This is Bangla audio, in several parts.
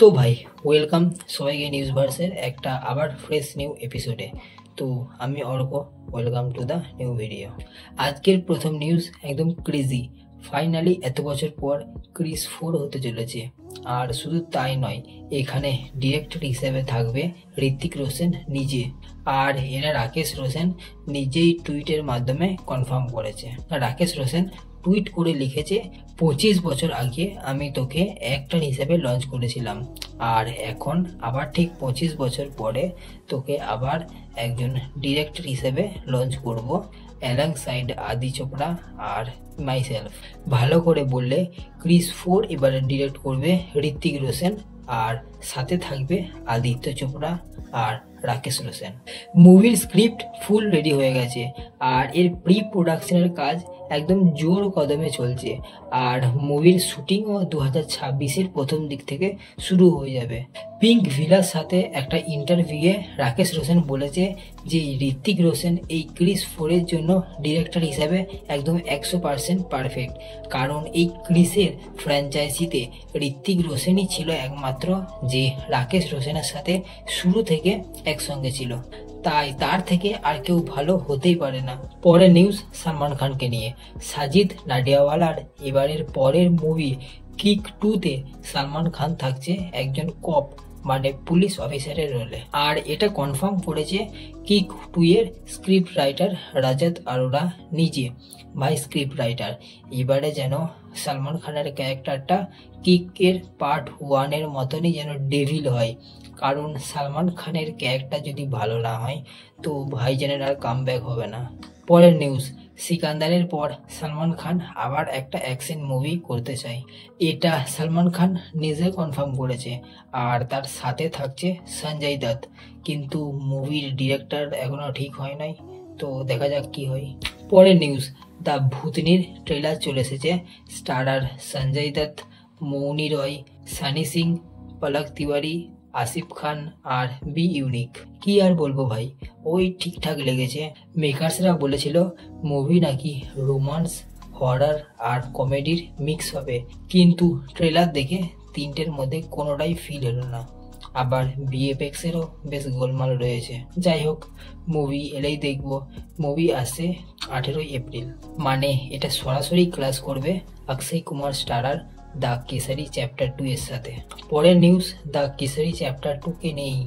তো ভাই ওয়েলকাম সবাইকে নিউজ ভার্সের একটা আবার ফ্রেশ নিউ এপিসোডে। তো আমি Arko, welcome to the new video. আজকের প্রথম নিউজ একদম ক্রেজি। ফাইনালি এত বছর পর ক্রিস 4 হতে চলেছে। আর শুধু তাই নয়, এখানে ডিরেক্টর হিসেবে থাকবে ঋত্বিক রোশন নিজে। আর এরা রাকেশ রোশন নিজেই টুইটের মাধ্যমে কনফার্ম করেছে। রাকেশ রোশন টুইট করে লিখেছে, 25 বছর আগে আমি তোকে অ্যাক্টর হিসেবে লঞ্চ করেছিলাম, আর এখন আবার ঠিক 25 বছর পরে তোকে আবার একজন ডিরেক্টর হিসেবে লঞ্চ করব, অ্যালং সাইড আদি চোপড়া আর মাইসেলফ। ভালো করে বললে ক্রিস 4 এবারে ডিরেক্ট করবে ঋত্বিক রোশন, আর সাথে থাকবে আদিত্য চোপড়া আর রাকেশ রোশন। মুভির স্ক্রিপ্ট ফুল রেডি হয়ে গেছে, আর এর প্রি প্রোডাকশনের কাজ একদম জোর কদমে চলছে। আর মুভির শুটিংও 2026-এর প্রথম দিক থেকে শুরু হয়ে যাবে। পিঙ্ক ভিলার সাথে একটা ইন্টারভিউয়ে রাকেশ রোশন বলেছে যে ঋত্বিক রোশন এই ক্রিস 4-এর জন্য ডিরেক্টর হিসাবে একদম 100% পারফেক্ট, কারণ এই ক্রিসের ফ্র্যাঞ্চাইজিতে ঋত্বিক রোশনই ছিল একমাত্র যে রাকেশ রোশনের সাথে শুরু থেকে একসঙ্গে ছিল, তাই তার থেকে আর কেউ ভালো হতেই পারে না। পরের নিউজ সালমান খানকে নিয়ে। সাজিদ নাডিয়াওয়ালার এবারের পরের মুভি কিক 2-তে সালমান খান থাকছে একজন কপ মানে পুলিশ অফিসারের রোলে। আর এটা কনফার্ম করেছে kick 2-এর script writer Rajat Arora নিজে। ভাই স্ক্রিপ্ট রাইটার, এবারে যেন সালমান খানের ক্যারেক্টারটা কিকের পার্ট 1-এর মতনই যেন ডেভিল হয়, কারণ সালমান খানের ক্যারেক্টার যদি ভালো না হয় তো ভাইজানের আর কামব্যাক হবে না। পরের নিউজ, সিকান্দারের পর সালমান খান আবার একটা অ্যাকশন মুভি করতে চায়। এটা সালমান খান নিজে কনফার্ম করেছে, আর তার সাথে থাকছে সঞ্জয় দত্ত। কিন্তু মুভির ডিরেক্টর এখনো ঠিক হয় নাই, তো দেখা যাক কি হয়। পরের নিউজ, দ্য ভূতনির ট্রেলার চলে এসেছে। স্টারার সঞ্জয় দত্ত, মৌনি রয়, সানি সিং, পলক তিওয়ারি, আসিফ খান আর বি ইউনিক। কি আর বলবো ভাই, ওই ঠিকঠাক লেগেছে। মেকার্সরা বলেছিল মুভি নাকি রোমান্স, হরার আর কমেডির মিক্স হবে, কিন্তু ট্রেলার দেখে তিনটের মধ্যে কোনোটাই ফিল হলো না। আবার ভিএফএক্সেরও বেশ গোলমাল রয়েছে। যাই হোক, মুভি এলেই দেখবো। মুভি আসছে 18 এপ্রিল, মানে এটা সরাসরি ক্লাস করবে Akshay Kumar starrer the Kesari chapter 2 এর সাথে। পরের নিউজ, দ্য কেসারি চ্যাপ্টার 2-কে নেই।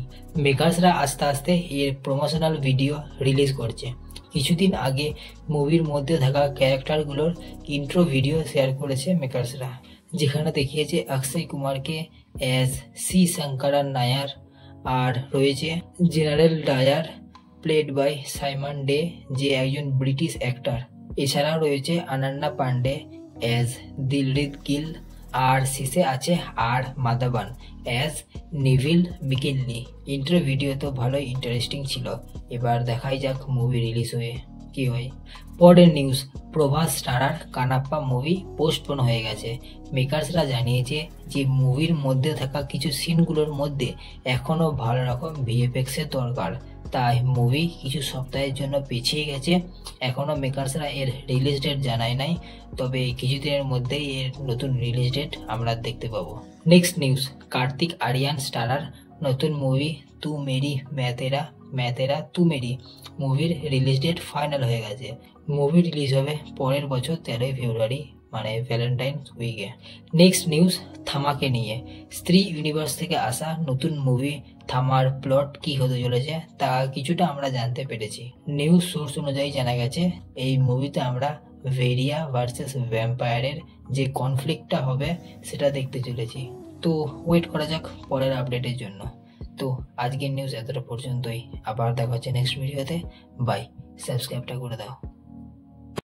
মেকার্সরা আস্তে আস্তে এর প্রমোশনাল ভিডিও রিলিজ করছে। কিছুদিন আগে মুভির মধ্যে থাকা ক্যারেক্টারগুলোর ইন্ট্রো ভিডিও শেয়ার করেছে মেকার্সরা, যেখানে দেখিয়েছে অক্ষয় কুমারকে অ্যাজ সি শঙ্করা নায়ার, আর রয়েছে general Dyer played by Simon Day, যে একজন ব্রিটিশ অ্যাক্টর। এছাড়াও রয়েছে অনন্যা পান্ডে অ্যাজ দিলরিদ গিল, আর শেষে আছে R Madhavan as Neville McKinley. Intro video তো ভালোই ইন্টারেস্টিং ছিল, এবার দেখাই যাক মুভি রিলিজ হয়ে কি হয়। পরের news, Prabhas starrer Kannappa movie postpone হয়ে গেছে। মেকার্সরা জানিয়েছে যে মুভির মধ্যে থাকা কিছু সিনগুলোর মধ্যে এখনও ভালো রকম ভিএফএক্সের দরকার, তাই মুভি কিছু সপ্তাহের জন্য পিছিয়ে গেছে। এখনও মেকার্সরা এর রিলিজ ডেট জানায় নাই, তবে কিছুদিনের মধ্যেই এর নতুন রিলিজ ডেট আমরা দেখতে পাবো। Next news, Kartik Aaryan starrer নতুন মুভি তু মেরি मैं तेरा तू मेरी মুভির রিলিজ ডেট ফাইনাল হয়ে গেছে। মুভি রিলিজ হবে পরের বছর 13 ফেব্রুয়ারি, মানে ভ্যালেন্টাইন্স উইকে। নেক্সট নিউজ, থামাকে নিয়ে। স্ত্রী ইউনিভার্স থেকে আসা নতুন মুভি থামার প্লট কি হতে চলেছে তা কিছুটা আমরা জানতে পেরেছি। নিউজ সোর্স অনুযায়ী জানা গেছে এই মুভিতে আমরা ভেরিয়া ভার্সেস ভ্যাম্পায়ারের যে কনফ্লিক্টটা হবে সেটা দেখতে চলেছি। তো ওয়েট করা যাক পরের আপডেটের জন্য। তো আজকের নিউজ এতটা পর্যন্তই, আবার দেখা হচ্ছে নেক্সট ভিডিওতে। বাই, সাবস্ক্রাইবটা করে দাও।